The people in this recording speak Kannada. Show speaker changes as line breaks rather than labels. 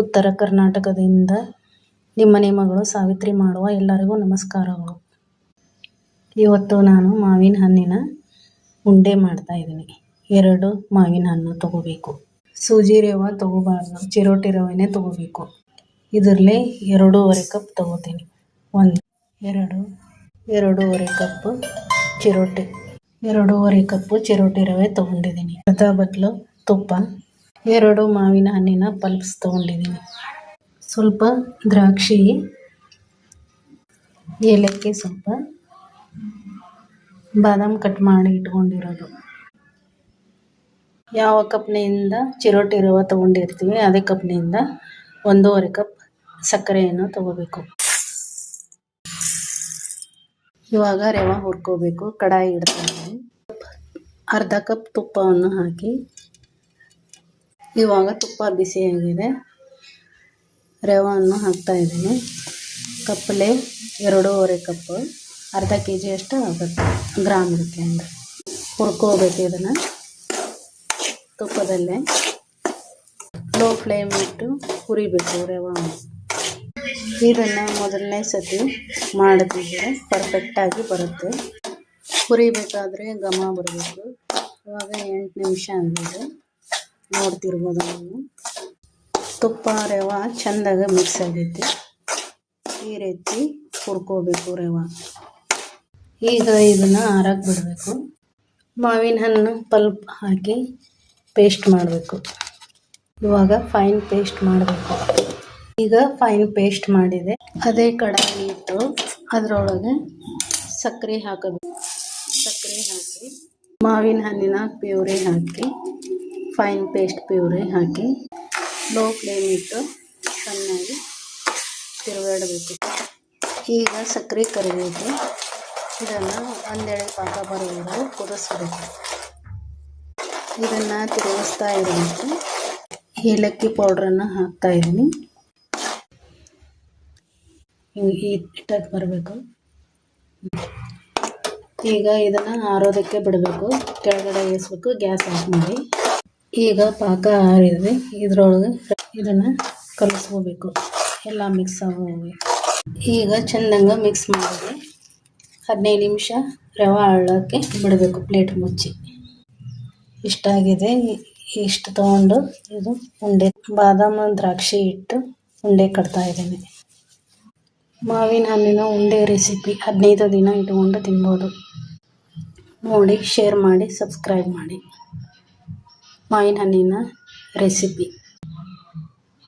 ಉತ್ತರ ಕರ್ನಾಟಕದಿಂದ ನಿಮ್ಮನೆ ಮಗಳು ಸಾವಿತ್ರಿ ಮಾಡುವ ಎಲ್ಲರಿಗೂ ನಮಸ್ಕಾರಗಳು. ಇವತ್ತು ನಾನು ಮಾವಿನ ಹಣ್ಣಿನ ಉಂಡೆ ಮಾಡ್ತಾ ಇದ್ದೀನಿ. 2 ಮಾವಿನ ಹಣ್ಣು ತಗೋಬೇಕು. ಸೂಜಿ ರವೆ ತಗೋಬಾರ್ದು, ಚಿರೋಟಿ ರವೆನೇ ತಗೋಬೇಕು. ಇದರಲ್ಲಿ 2.5 ಕಪ್ ತಗೋತೀನಿ. 2.5 ಕಪ್ ಚಿರೋಟಿ 2.5 ಕಪ್ ಚಿರೋಟಿ ರವೆ ತಗೊಂಡಿದ್ದೀನಿ. ಅರ್ಧ ಬಟ್ಲು ತುಪ್ಪ, 2 ಮಾವಿನ ಹಣ್ಣಿನ ಪಲ್ಪ್ಸ್ ತಗೊಂಡಿದ್ದೀನಿ, ಸ್ವಲ್ಪ ದ್ರಾಕ್ಷಿ, ಏಲಕ್ಕಿ, ಸ್ವಲ್ಪ ಬಾದಾಮ್ ಕಟ್ ಮಾಡಿ ಇಟ್ಕೊಂಡಿರೋದು. ಯಾವ ಕಪ್ನಿಂದ ಚಿರೋಟಿ ರವೆ ತಗೊಂಡಿರ್ತೀವಿ ಅದೇ ಕಪ್ನಿಂದ 1.5 ಕಪ್ ಸಕ್ಕರೆಯನ್ನು ತಗೋಬೇಕು. ಇವಾಗ ರವೆ ಹುರ್ಕೋಬೇಕು. ಕಡಾಯಿ ಇಡ್ತಾ ಇದ್ದೀನಿ. ಅರ್ಧ ಕಪ್ ತುಪ್ಪವನ್ನು ಹಾಕಿ, ಇವಾಗ ತುಪ್ಪ ಬಿಸಿಯಾಗಿದೆ. ರವೆಯನ್ನು ಹಾಕ್ತಾ ಇದ್ದೀನಿ. ಕಪ್ಪಲೆ 2.5 ಕಪ್, ಅರ್ಧ kg ಅಷ್ಟು ಆಗುತ್ತೆ, ಗ್ರಾಮ್ ಇರುತ್ತೆ ಅಂದರೆ. ಹುರ್ಕೋಬೇಕು. ಇದನ್ನು ತುಪ್ಪದಲ್ಲೇ ಲೋ ಫ್ಲೇಮ್ ಇಟ್ಟು ಹುರಿಬೇಕು ರವೆಯನ್ನು. ಇದನ್ನು ಮೊದಲನೇ ಸತಿ ಮಾಡಿದ್ರೆ ಪರ್ಫೆಕ್ಟಾಗಿ ಬರುತ್ತೆ. ಹುರಿಬೇಕಾದ್ರೆ ಘಮ ಬರಬೇಕು. ಇವಾಗ 8 ನಿಮಿಷ ಆಗಿದೆ, ನೋಡ್ತಿರ್ಬೋದು ನೀವು. ತುಪ್ಪ ರವೆ ಚೆಂದಾಗಿ ಮಿಕ್ಸ್ ಆಗೈತಿ. ಈ ರೀತಿ ಹುರ್ಕೋಬೇಕು ರವೆ. ಈಗ ಇದನ್ನು ಆರಕ್ಕೆ ಬಿಡಬೇಕು. ಮಾವಿನ ಹಣ್ಣು ಪಲ್ಪ್ ಹಾಕಿ ಪೇಸ್ಟ್ ಮಾಡಬೇಕು. ಇವಾಗ ಫೈನ್ ಪೇಸ್ಟ್ ಮಾಡಬೇಕು. ಈಗ ಫೈನ್ ಪೇಸ್ಟ್ ಮಾಡಿದೆ. ಅದೇ ಕಡಾಯಿ ಇಟ್ಟು ಅದರೊಳಗೆ ಸಕ್ಕರೆ ಹಾಕಬೇಕು. ಸಕ್ಕರೆ ಹಾಕಿ ಮಾವಿನ ಹಣ್ಣಿನ ಪ್ಯೂರಿ ಹಾಕಿ, ಫೈನ್ ಪೇಸ್ಟ್ ಪ್ಯೂರಿ ಹಾಕಿ, ಲೋ ಫ್ಲೇಮ್ ಇಟ್ಟು ಚೆನ್ನಾಗಿ ತಿರುಗಾಡಬೇಕು. ಈಗ ಸಕ್ಕರೆ ಕರಿಬೇಕು. ಇದನ್ನು ಒಂದೆಳೆ ಪಾಕ ಬರೋವರೆಗೂ ಕುದಿಸ್ಬೇಕು. ಇದನ್ನು ತಿರುಗಿಸ್ತಾ ಇರಬೇಕು. ಏಲಕ್ಕಿ ಪೌಡ್ರನ್ನು ಹಾಕ್ತಾ ಇದ್ದೀನಿ. ಇಟ್ಟಕ್ಕೆ ಬರಬೇಕು. ಈಗ ಇದನ್ನು ಆರೋದಕ್ಕೆ ಬಿಡಬೇಕು. ಕೆಳಗಡೆ ಇಳಿಸ್ಬೇಕು. ಗ್ಯಾಸ್ ಆಫ್ ಮಾಡಿ. ಈಗ ಪಾಕ ಆರಿದೆ. ಇದರೊಳಗೆ ಇದನ್ನು ಕಲಿಸ್ಕೋಬೇಕು. ಎಲ್ಲ ಮಿಕ್ಸ್ ಆಗೋವೆ. ಈಗ ಚೆಂದಂಗೆ ಮಿಕ್ಸ್ ಮಾಡಿ 15 ನಿಮಿಷ ರವೆ ಅಳ್ಳೋಕ್ಕೆ ಬಿಡಬೇಕು. ಪ್ಲೇಟ್ ಮುಚ್ಚಿ. ಇಷ್ಟಾಗಿದೆ. ಇಷ್ಟು ತೊಗೊಂಡು ಇದು ಉಂಡೆ, ಬಾದಾಮ್ ದ್ರಾಕ್ಷಿ ಇಟ್ಟು ಉಂಡೆ ಕಟ್ತಾ ಇದ್ದೀನಿ. ಮಾವಿನ ಹಣ್ಣಿನ ಉಂಡೆ ರೆಸಿಪಿ 15 ದಿನ ಇಟ್ಕೊಂಡು ತಿನ್ಬೋದು. ನೋಡಿ, ಶೇರ್ ಮಾಡಿ, ಸಬ್ಸ್ಕ್ರೈಬ್ ಮಾಡಿ. ಮಾವಿನ ಹಣ್ಣಿನ ರೆಸಿಪಿ.